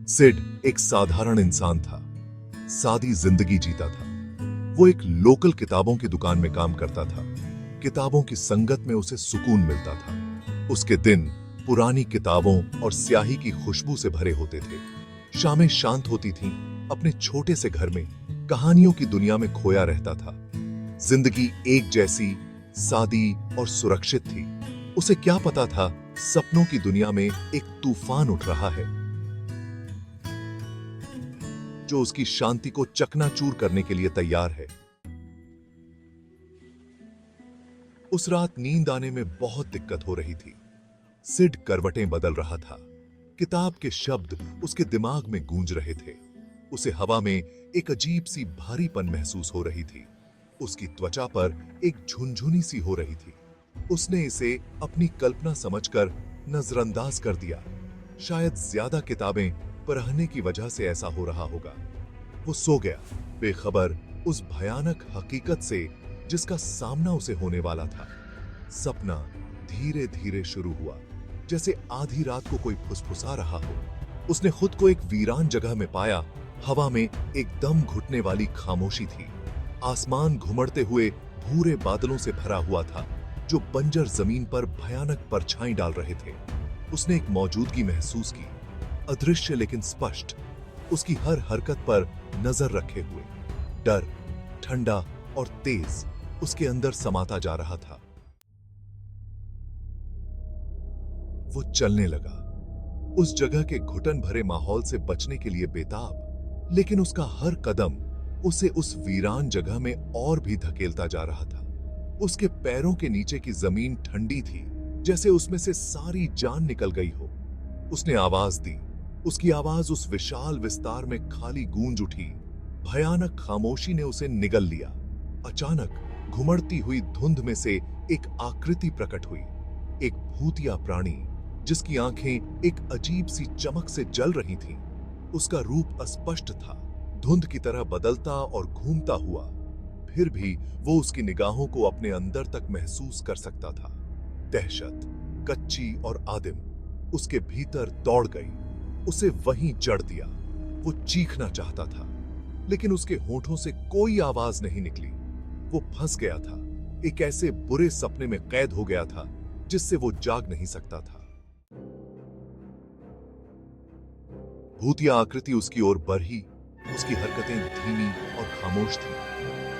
सिड एक साधारण इंसान था, सादी जिंदगी जीता था। वो एक लोकल किताबों की दुकान में काम करता था। किताबों की संगत में उसे सुकून मिलता था। उसके दिन पुरानी किताबों और स्याही की खुशबू से भरे होते थे। शामें शांत होती थीं, अपने छोटे से घर में कहानियों की दुनिया में खोया रहता था। जिंदगी एक जैसी सादी और सुरक्षित थी। उसे क्या पता था, सपनों की दुनिया में एक तूफान उठ रहा है जो उसकी शांति को चकनाचूर करने के लिए तैयार है। उस रात नींद आने में बहुत दिक्कत हो रही थी। सिड करवटें बदल रहा था। किताब के शब्द उसके दिमाग में गूंज रहे थे। उसे हवा में एक अजीब सी भारीपन महसूस हो रही थी। उसकी त्वचा पर एक झुनझुनी सी हो रही थी। उसने इसे अपनी कल्पना समझकर नजरअंदाज कर दिया। शायद ज्यादा किताबें पढ़ने की वजह से ऐसा हो रहा होगा। वो सो गया, बेखबर उस भयानक हकीकत से जिसका सामना उसे होने वाला था। सपना धीरे धीरे शुरू हुआ, जैसे आधी रात को कोई फुसफुसा रहा हो। उसने खुद को एक वीरान जगह में पाया। हवा में एकदम घुटने वाली खामोशी थी। आसमान घुमड़ते हुए भूरे बादलों से भरा हुआ था, जो बंजर जमीन पर भयानक परछाई डाल रहे थे। उसने एक मौजूदगी महसूस की, अदृश्य लेकिन स्पष्ट, उसकी हर हरकत पर नजर रखे हुए। डर ठंडा और तेज उसके अंदर समाता जा रहा था। वो चलने लगा, उस जगह के घुटन भरे माहौल से बचने के लिए बेताब, लेकिन उसका हर कदम उसे उस वीरान जगह में और भी धकेलता जा रहा था। उसके पैरों के नीचे की जमीन ठंडी थी, जैसे उसमें से सारी जान निकल गई हो। उसने आवाज दी, उसकी आवाज उस विशाल विस्तार में खाली गूंज उठी। भयानक खामोशी ने उसे निगल लिया। अचानक घुमड़ती हुई धुंध में से एक आकृति प्रकट हुई, एक भूतिया प्राणी जिसकी आंखें एक अजीब सी चमक से जल रही थीं। उसका रूप अस्पष्ट था, धुंध की तरह बदलता और घूमता हुआ, फिर भी वो उसकी निगाहों को अपने अंदर तक महसूस कर सकता था। दहशत, कच्ची और आदिम, उसके भीतर दौड़ गई, उसे वहीं जड़ दिया। वो चीखना चाहता था, लेकिन उसके होठों से कोई आवाज नहीं निकली। वो फंस गया था, एक ऐसे बुरे सपने में कैद हो गया था जिससे वो जाग नहीं सकता था। भूतिया आकृति उसकी ओर बढ़ी। उसकी हरकतें धीमी और खामोश थीं।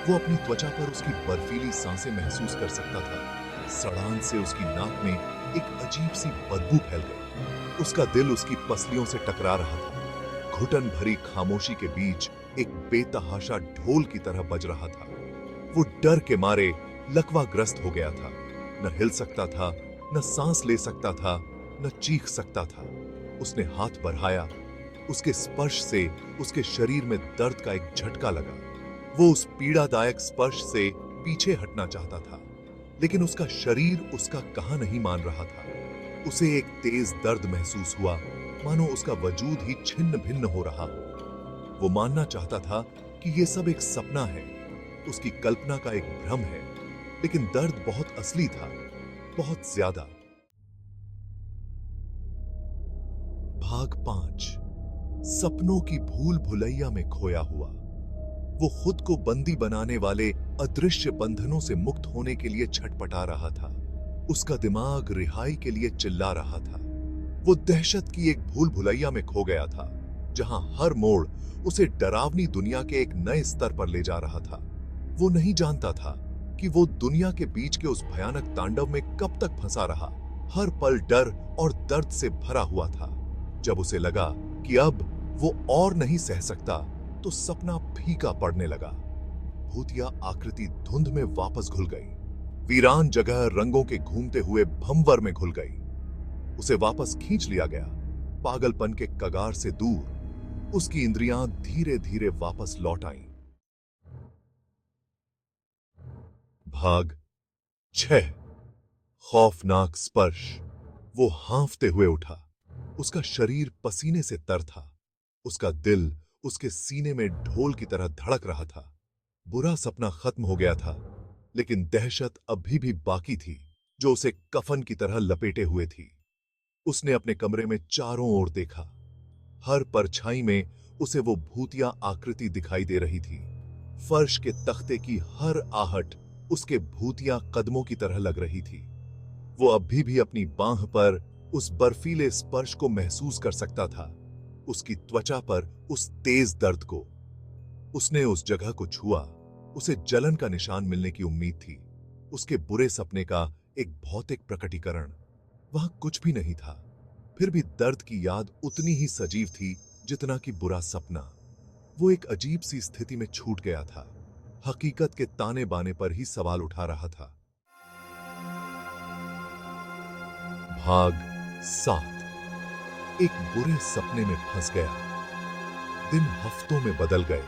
वो अपनी त्वचा पर उसकी बर्फीली सांसें महसूस कर सकता था। सड़ान से उसकी नाक में एक अजीब सी बदबू फैल गई। उसका दिल उसकी पसलियों से टकरा रहा था। घुटन भरी खामोशी के बीच एक बेतहाशा ढोल की तरह बज रहा था। वो डर के मारे लकवाग्रस्त हो गया था। न हिल सकता था, न सांस ले सकता था, न चीख सकता था। उसने हाथ बढ़ाया, उसके स्पर्श से उसके शरीर में दर्द का एक झटका लगा। वो उस पीड़ादायक स्पर्श से पीछे हटना चाहता था, लेकिन उसका शरीर उसका कहा नहीं मान रहा था। उसे एक तेज दर्द महसूस हुआ, मानो उसका वजूद ही छिन्न भिन्न हो रहा हो। वो मानना चाहता था कि ये सब एक सपना है, उसकी कल्पना का एक भ्रम है, लेकिन दर्द बहुत असली था, बहुत ज्यादा। भाग 5। सपनों की भूल भुलैया में खोया हुआ। वो खुद को बंदी बनाने वाले अदृश्य बंधनों से मुक्त होने के लिए छटपटा रहा था। उसका दिमाग रिहाई के लिए चिल्ला रहा था। वो दहशत की एक भूल भुलैया में खो गया था, जहां हर मोड़ उसे डरावनी दुनिया के एक नए स्तर पर ले जा रहा था। वो नहीं जानता था कि वो दुनिया के बीच के उस भयानक तांडव में कब तक फंसा रहा। हर पल डर और दर्द से भरा हुआ था। जब उसे लगा कि अब वो और नहीं सह सकता, तो सपना फीका पड़ने लगा। भूतिया आकृति धुंध में वापस घुल गई। वीरान जगह रंगों के घूमते हुए भंवर में घुल गई। उसे वापस खींच लिया गया, पागलपन के कगार से दूर। उसकी इंद्रियां धीरे धीरे वापस लौट आईं। भाग 6। खौफनाक स्पर्श। वो हांफते हुए उठा। उसका शरीर पसीने से तर था। उसका दिल उसके सीने में ढोल की तरह धड़क रहा था। बुरा सपना खत्म हो गया था, लेकिन दहशत अभी भी बाकी थी, जो उसे कफन की तरह लपेटे हुए थी। उसने अपने कमरे में चारों ओर देखा। हर परछाई में उसे वो भूतिया आकृति दिखाई दे रही थी। फर्श के तख्ते की हर आहट उसके भूतिया कदमों की तरह लग रही थी। वो अभी भी अपनी बांह पर उस बर्फीले स्पर्श को महसूस कर सकता था, उसकी त्वचा पर उस तेज दर्द को। उसने उस जगह को छुआ, उसे जलन का निशान मिलने की उम्मीद थी, उसके बुरे सपने का एक भौतिक प्रकटीकरण। वहां कुछ भी नहीं था, फिर भी दर्द की याद उतनी ही सजीव थी जितना कि बुरा सपना। वो एक अजीब सी स्थिति में छूट गया था, हकीकत के ताने बाने पर ही सवाल उठा रहा था। भाग 7। एक बुरे सपने में फंस गया। दिन हफ्तों में बदल गए,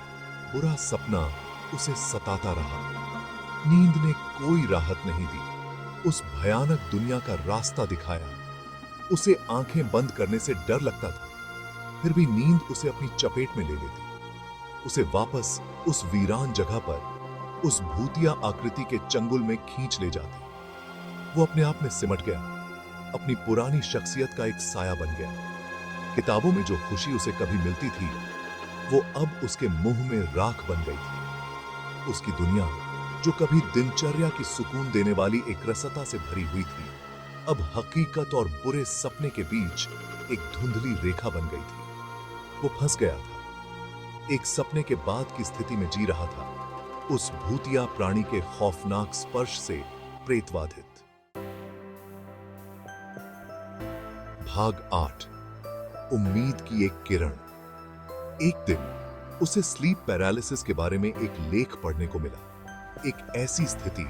बुरा सपना उसे सताता रहा। नींद ने कोई राहत नहीं दी, उस भयानक दुनिया का रास्ता दिखाया। उसे आंखें बंद करने से डर लगता था, फिर भी नींद उसे अपनी चपेट में ले लेती, उसे वापस उस वीरान जगह पर, उस भूतिया आकृति के चंगुल में खींच ले जाती। वो अपने आप में सिमट गया, अपनी पुरानी शख्सियत का एक साया बन गया। किताबों में जो खुशी उसे कभी मिलती थी, वो अब उसके मुंह में राख बन गई थी। उसकी दुनिया, जो कभी दिनचर्या की सुकून देने वाली एक रसता से भरी हुई थी, अब हकीकत और बुरे सपने के बीच एक धुंधली रेखा बन गई थी। वो फंस गया था, एक सपने के बाद की स्थिति में जी रहा था, उस भूतिया प्राणी के खौफनाक स्पर्श से प्रेतवाधित। भाग 8। उम्मीद की एक किरण। एक दिन उसे स्लीप पैरालिसिस के बारे में एक लेख पढ़ने को मिला। एक ऐसी स्थिति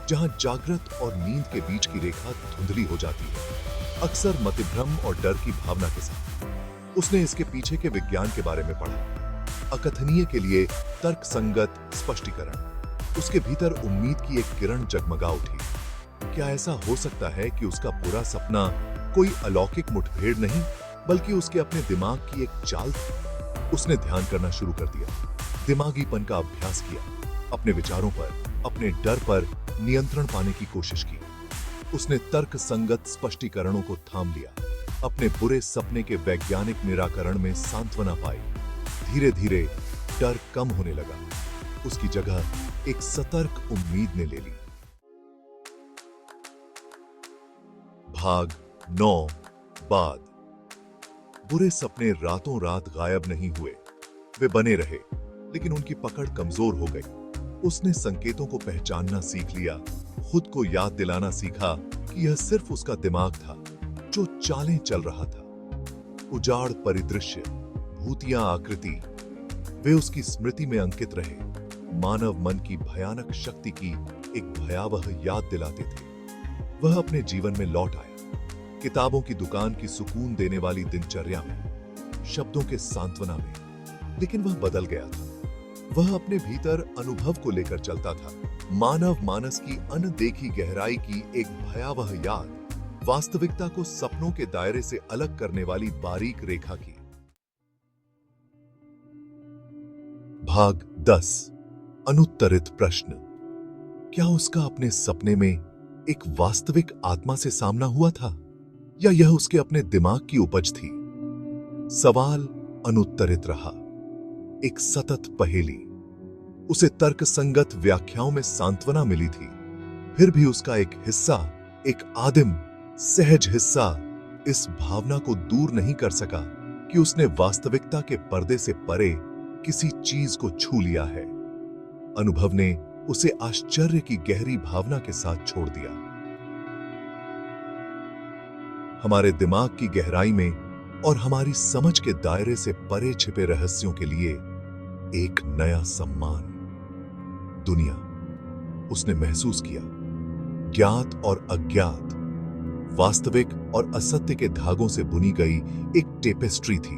जहां जागृत और नींद के बीच की रेखा धुंधली हो जाती है, अक्सर मतिभ्रम और डर की भावना के साथ। उसने इसके पीछे के विज्ञान के बारे में पढ़ा, अकथनीय के लिए तर्कसंगत स्पष्टीकरण। उसके भीतर उम्मीद की एक किरण जगमगा उठी। क्या ऐसा हो सकता है कि उसका बुरा सपना कोई अलौकिक मुठभेड़ नहीं, बल्कि उसके अपने दिमाग की एक चाल थी? उसने ध्यान करना शुरू कर दिया, दिमागीपन का अभ्यास किया, अपने विचारों पर, अपने डर पर नियंत्रण पाने की कोशिश की। उसने तर्क संगत स्पष्टीकरणों को थाम लिया, अपने बुरे सपने के वैज्ञानिक निराकरण में सांत्वना पाई। धीरे धीरे डर कम होने लगा, उसकी जगह एक सतर्क उम्मीद ने ले ली। भाग 9। बाद। बुरे सपने रातों रात गायब नहीं हुए, वे बने रहे, लेकिन उनकी पकड़ कमजोर हो गई। उसने संकेतों को पहचानना सीख लिया, खुद को याद दिलाना सीखा कि यह सिर्फ उसका दिमाग था जो चालें चल रहा था। उजाड़ परिदृश्य, भूतिया आकृति, वे उसकी स्मृति में अंकित रहे, मानव मन की भयानक शक्ति की एक भयावह याद दिलाते थे। वह अपने जीवन में लौट आया, किताबों की दुकान की सुकून देने वाली दिनचर्या में, शब्दों के सांत्वना में। लेकिन वह बदल गया था। वह अपने भीतर अनुभव को लेकर चलता था, मानव मानस की अनदेखी गहराई की एक भयावह याद, वास्तविकता को सपनों के दायरे से अलग करने वाली बारीक रेखा की। भाग 10। अनुत्तरित प्रश्न। क्या उसका अपने सपने में एक वास्तविक आत्मा से सामना हुआ था, या यह उसके अपने दिमाग की उपज थी? सवाल अनुत्तरित रहा, एक सतत पहेली। उसे तर्कसंगत व्याख्याओं में सांत्वना मिली थी, फिर भी उसका एक हिस्सा, एक आदिम सहज हिस्सा, इस भावना को दूर नहीं कर सका कि उसने वास्तविकता के पर्दे से परे किसी चीज को छू लिया है। अनुभव ने उसे आश्चर्य की गहरी भावना के साथ छोड़ दिया। हमारे दिमाग की गहराई में और हमारी समझ के दायरे से परे छिपे रहस्यों के लिए एक नया सम्मान। दुनिया, उसने महसूस किया, ज्ञात और अज्ञात, वास्तविक और असत्य के धागों से बुनी गई एक टेपेस्ट्री थी,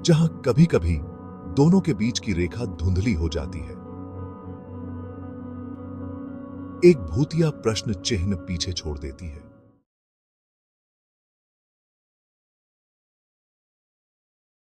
जहां कभी कभी दोनों के बीच की रेखा धुंधली हो जाती है। एक भूतिया प्रश्न चिन्ह पीछे छोड़ देती है,